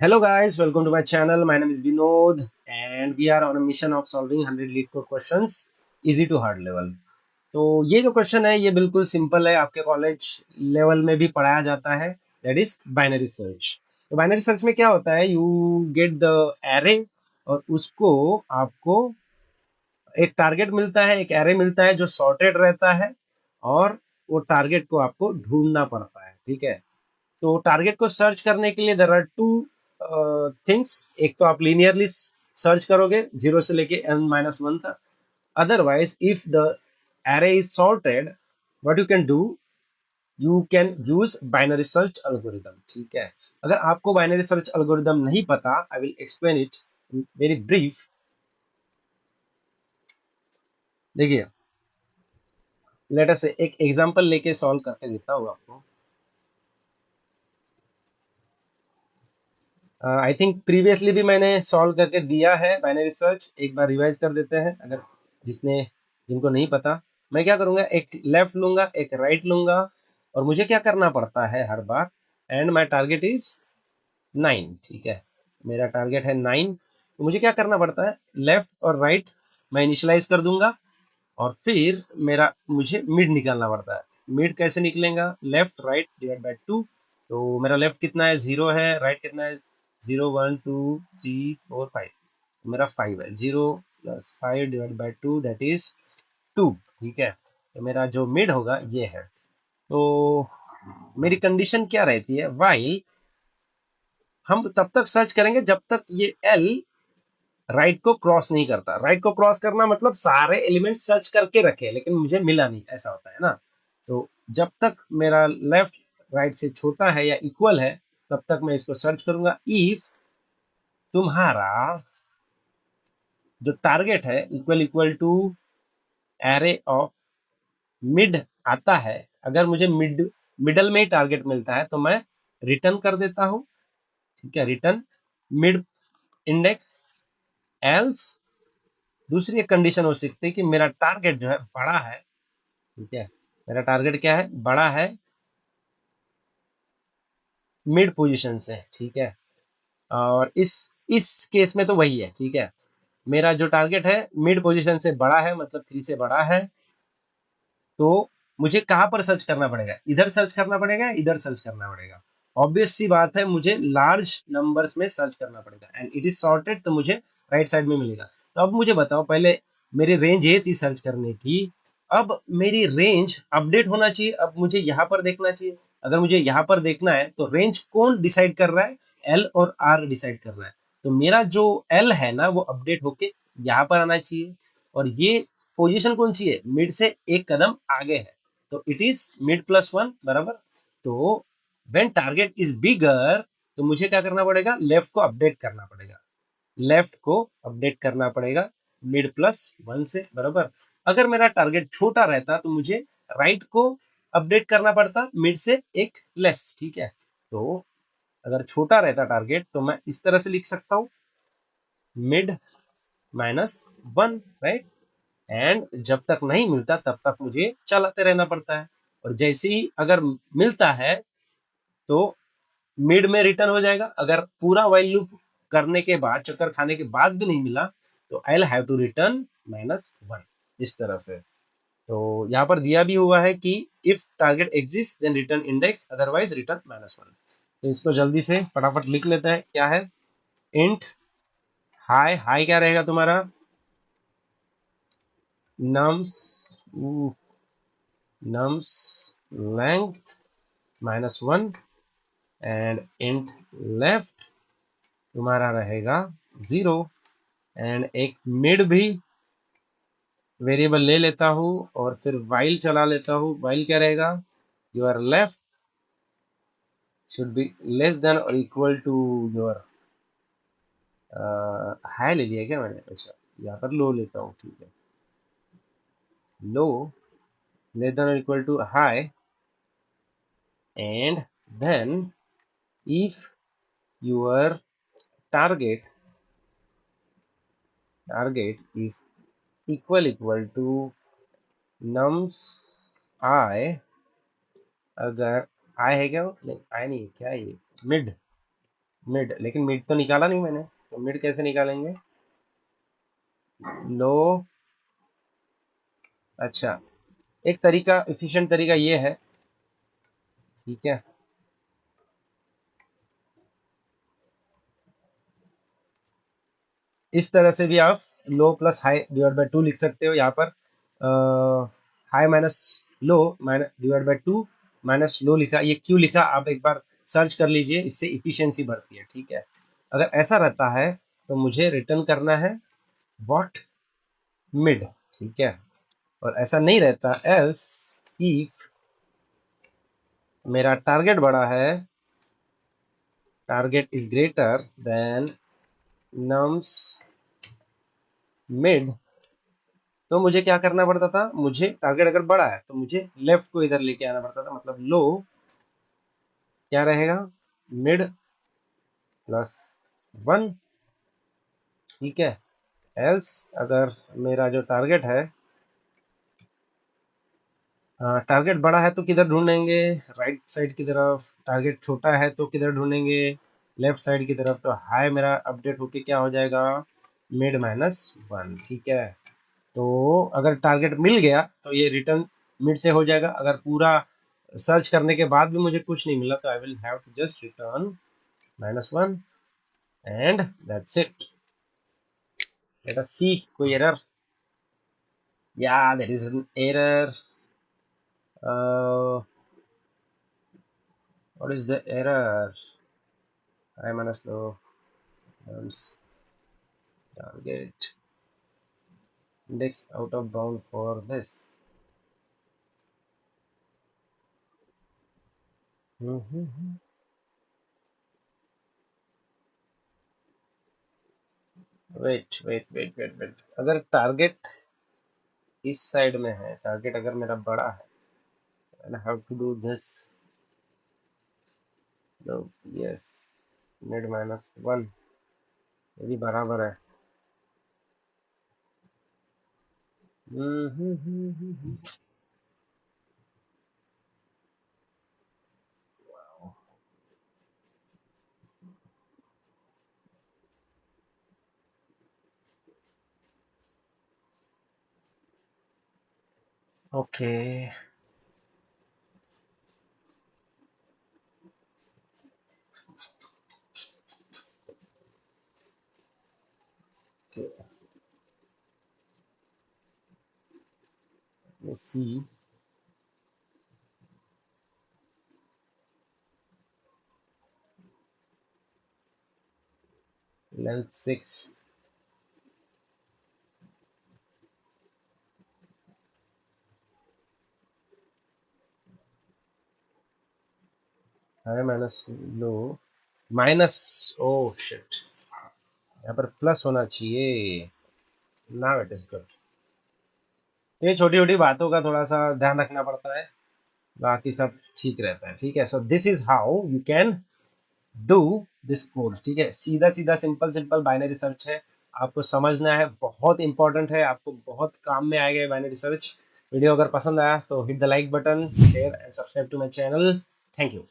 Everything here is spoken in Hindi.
Hello guys, welcome to my channel. My name is Vinod and we are on a mission of solving 100 lead code questions easy to hard level. तो ये जो क्वेश्चन है ये बिल्कुल सिंपल है, आपके कॉलेज लेवल में भी पढ़ाया जाता है, दैट इज बाइनरी सर्च। तो बाइनरी सर्च में क्या होता है, यू गेट द एरे और उसको आपको एक टारगेट मिलता है, एक एरे मिलता है जो सॉर्टेड रहता है और वो टारगेट को आपको ढूंढना पड़ता है। ठीक है, तो टारगेट को सर्च करने के लिए देर आर टू थिंग्स। एक तो आप लीनियरली सर्च करोगे जीरो से लेके n-1 तक। Otherwise if the array is sorted, what you can do, you can use binary search algorithm. ठीक है, अगर आपको बाइनरी सर्च एल्गोरिदम नहीं पता, I will explain it very brief. देखिए, लेट अस एक एग्जांपल लेके सॉल्व करके देता हूँ आपको। आई थिंक प्रीवियसली भी मैंने सॉल्व करके दिया है बाइनरी सर्च, एक बार रिवाइज कर देते हैं अगर जिनको नहीं पता। मैं क्या करूंगा, एक लेफ्ट लूंगा एक राइट लूंगा और मुझे क्या करना पड़ता है हर बार, एंड माई टारगेट इज 9। ठीक है, मेरा टारगेट है 9, तो मुझे क्या करना पड़ता है, लेफ्ट और राइट मैं इनिशियलाइज कर दूंगा और फिर मुझे मिड निकालना पड़ता है। मिड कैसे निकलेगा, लेफ्ट राइट डिवाइड बाय 2। तो मेरा लेफ्ट कितना है, 0 है, राइट कितना है, 0 1 2 3 4 5, मेरा 5 है। 0 plus 5 divide by 2 that is 2। ठीक है, तो मेरा जो मिड होगा ये है। तो मेरी कंडीशन क्या रहती है, वाई हम तब तक सर्च करेंगे जब तक ये एल राइट को क्रॉस नहीं करता। राइट को क्रॉस करना मतलब सारे एलिमेंट सर्च करके रखे लेकिन मुझे मिला नहीं, ऐसा होता है ना। तो जब तक मेरा लेफ्ट राइट से छोटा है या इक्वल है तब तक मैं इसको सर्च करूंगा। इफ तुम्हारा जो टारगेट है equal equal to array of mid आता है, अगर मुझे मिडल में ही टारगेट मिलता है तो मैं रिटर्न कर देता हूं। ठीक है, रिटर्न मिड इंडेक्स। एल्स दूसरी एक कंडीशन हो सकती है कि मेरा टारगेट जो है बड़ा है। ठीक है, मेरा टारगेट क्या है, बड़ा है मिड पोजीशन से। ठीक है, और इस केस में तो वही है। ठीक है, मेरा जो टारगेट है मिड पोजीशन से बड़ा है, मतलब 3 से बड़ा है। तो मुझे कहां पर सर्च करना पड़ेगा, इधर सर्च करना पड़ेगा, इधर सर्च करना पड़ेगा। ऑब्वियस सी बात है, मुझे लार्ज नंबर्स में सर्च करना पड़ेगा एंड इट इज सॉर्टेड, तो मुझे राइट साइड में मिलेगा। तो अब मुझे बताओ, पहले मेरी रेंज ये थी सर्च करने की, अब मेरी रेंज अपडेट होना चाहिए। अब मुझे यहाँ पर देखना चाहिए। अगर मुझे यहाँ पर देखना है तो रेंज कौन डिसाइड कर रहा है, एल और आर डिसाइड कर रहा है। तो मेरा जो एल है ना वो अपडेट होके यहाँ पर आना चाहिए, और ये पोजीशन कौन सी है, मिड से एक कदम आगे है, तो इट इज मिड प्लस 1 बराबर। तो व्हेन टारगेट इज बिगर, तो मुझे क्या करना पड़ेगा, लेफ्ट को अपडेट करना पड़ेगा, लेफ्ट को अपडेट करना पड़ेगा मिड प्लस 1 से बराबर। अगर मेरा टारगेट छोटा रहता तो मुझे राइट को अपडेट करना पड़ता मिड से एक लेस। ठीक है, तो अगर छोटा रहता टारगेट तो मैं इस तरह से लिख सकता हूं, मिड -1, राइट। एंड जब तक नहीं मिलता तब तक मुझे चलाते रहना पड़ता है, और जैसे ही अगर मिलता है तो मिड में रिटर्न हो जाएगा। अगर पूरा वाइल लूप करने के बाद, चक्कर खाने के बाद भी नहीं मिला, तो आई हैव टू रिटर्न -1, इस तरह से। तो यहाँ पर दिया भी हुआ है कि if target exist then return index, otherwise return -1। तो इसको जल्दी से फटाफट लिख लेते हैं, क्या है, इंट हाई। हाई क्या रहेगा तुम्हारा, nums nums length -1, and int left तुम्हारा रहेगा 0। एंड एक मिड भी वेरिएबल ले लेता हूँ और फिर वाइल चला लेता हूँ। वाइल क्या रहेगा, your left should be less than और इक्वल टू योर हाई ले लिया क्या मैंने, अच्छा यहाँ पर लो लेता हूँ। ठीक है, लो लेस देन और equal to high, and then if your target is equal to nums I, अगर I है क्या, नहीं I नहीं, क्या है ये, मिड मिड, लेकिन मिड तो निकाला नहीं मैंने, तो मिड कैसे निकालेंगे? लो, अच्छा, एक तरीका, एफिशिएंट तरीका ये है, ठीक है, इस तरह से भी आप low plus high divide by two लिख सकते हो। यहाँ पर high minus low minus divide by two minus low लिखा, ये क्यों लिखा आप एक बार सर्च कर लीजिए, इससे इफिशियंसी बढ़ती है, ठीक है। अगर ऐसा रहता है तो मुझे रिटर्न करना है व्हाट, मिड, ठीक है। और ऐसा नहीं रहता, एल्स इफ मेरा टारगेट बड़ा है, target is greater than nums mid, तो मुझे क्या करना पड़ता था, मुझे टारगेट अगर बड़ा है तो मुझे लेफ्ट को इधर लेके आना पड़ता था, मतलब लो क्या रहेगा, मिड प्लस वन, ठीक है। एल्स अगर मेरा जो टारगेट है, टारगेट बड़ा है तो किधर ढूंढेंगे, राइट साइड की तरफ, टारगेट छोटा है तो किधर ढूंढेंगे, लेफ्ट साइड की तरफ। तो हाई मेरा अपडेट होके क्या हो जाएगा, मिड माइनस वन, ठीक है। तो अगर टारगेट मिल गया तो ये रिटर्न मिड से हो जाएगा, अगर पूरा सर्च करने के बाद भी मुझे कुछ नहीं मिला तो I will have to just return minus one and that's it. Let us see कोई एरर, या there is an error, what is the error, I minus low terms target index out of bound for this. Wait, अगर टारगेट इस साइड में है, टारगेट अगर मेरा बड़ा है, I have to do this, yes, mid minus one, ये भी बराबर है। Okay, let's see, length 6, high minus low minus, oh shit, यहाँ पर प्लस होना चाहिए, नाउ इट इज गुड। तो ये छोटी छोटी बातों का थोड़ा सा ध्यान रखना पड़ता है, बाकी सब ठीक रहता है, ठीक है। So this is how you can do this code, ठीक है। सीधा सीधा सिंपल सिंपल बाइनरी सर्च है, आपको समझना है, बहुत इंपॉर्टेंट है, आपको बहुत काम में आएगा बाइनरी सर्च। वीडियो अगर पसंद आया तो hit the like button, share and subscribe to my channel. Thank you.